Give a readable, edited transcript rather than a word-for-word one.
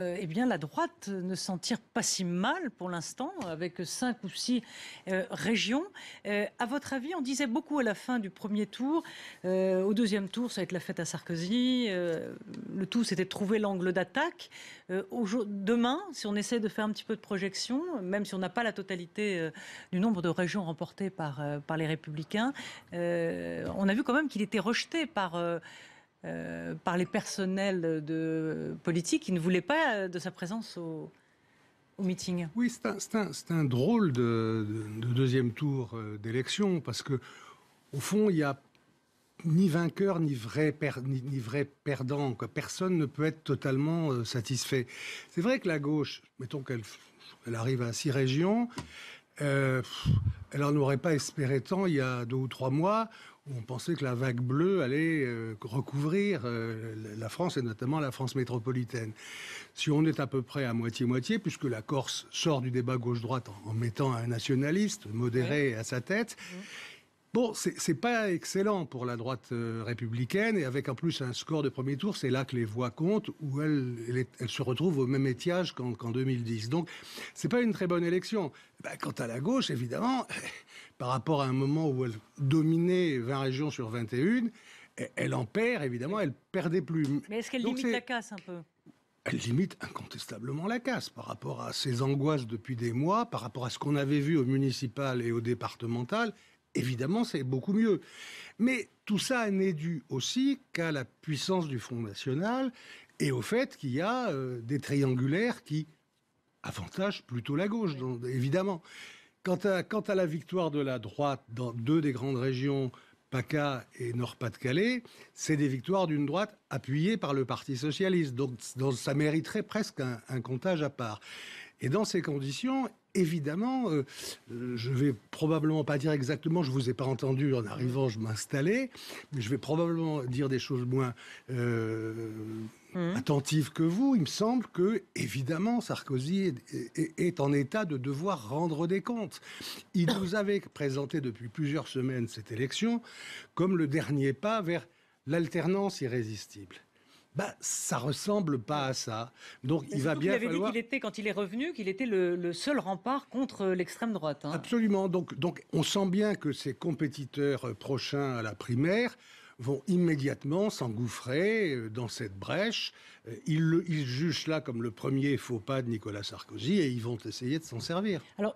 Eh bien, la droite ne s'en tire pas si mal pour l'instant, avec 5 ou 6 régions. À votre avis, on disait beaucoup à la fin du premier tour, au deuxième tour, ça va être la fête à Sarkozy, le tout c'était de trouver l'angle d'attaque. Demain, si on essaie de faire un petit peu de projection, même si on n'a pas la totalité du nombre de régions remportées par les Républicains, on a vu quand même qu'il était rejeté par les personnels politiques qui ne voulaient pas de sa présence au meeting. Oui, c'est un drôle de deuxième tour d'élection, parce que au fond, il n'y a ni vainqueur ni ni vrai perdant, quoi. Personne ne peut être totalement satisfait. C'est vrai que la gauche, mettons qu'elle arrive à 6 régions, euh, elle n'en aurait pas espéré tant il y a 2 ou 3 mois, où on pensait que la vague bleue allait recouvrir la France, et notamment la France métropolitaine. Si on est à peu près à moitié-moitié, puisque la Corse sort du débat gauche-droite en mettant un nationaliste modéré à sa tête, bon, c'est pas excellent pour la droite républicaine, et avec en plus un score de premier tour, c'est là que les voix comptent, où elle se retrouve au même étiage qu'en 2010. Donc, c'est pas une très bonne élection. Quant à la gauche, évidemment, par rapport à un moment où elle dominait 20 régions sur 21, elle en perd, évidemment, elle perdait plus. Mais est-ce qu'elle Donc limite la casse un peu? elle limite incontestablement la casse par rapport à ses angoisses depuis des mois, par rapport à ce qu'on avait vu au municipal et au départemental. Évidemment, c'est beaucoup mieux. Mais tout ça n'est dû aussi qu'à la puissance du Front National et au fait qu'il y a des triangulaires qui avantagent plutôt la gauche, donc, évidemment. Quant à la victoire de la droite dans 2 des grandes régions, PACA et Nord-Pas-de-Calais, c'est des victoires d'une droite appuyée par le Parti socialiste. Donc ça mériterait presque un comptage à part. Et dans ces conditions, évidemment, je vais probablement pas dire exactement, je vous ai pas entendu en arrivant, je m'installais, mais je vais probablement dire des choses moins attentives que vous. Il me semble que, évidemment, Sarkozy est en état de devoir rendre des comptes. Il nous avait présenté depuis plusieurs semaines cette élection comme le dernier pas vers l'alternance irrésistible. Ça ressemble pas à ça. Donc, il va bien falloir... Il avait dit quand il est revenu, qu'il était le seul rempart contre l'extrême droite. Hein. Absolument. Donc, on sent bien que ses compétiteurs prochains à la primaire vont immédiatement s'engouffrer dans cette brèche. Ils jugent cela comme le premier faux pas de Nicolas Sarkozy et ils vont essayer de s'en servir. Alors,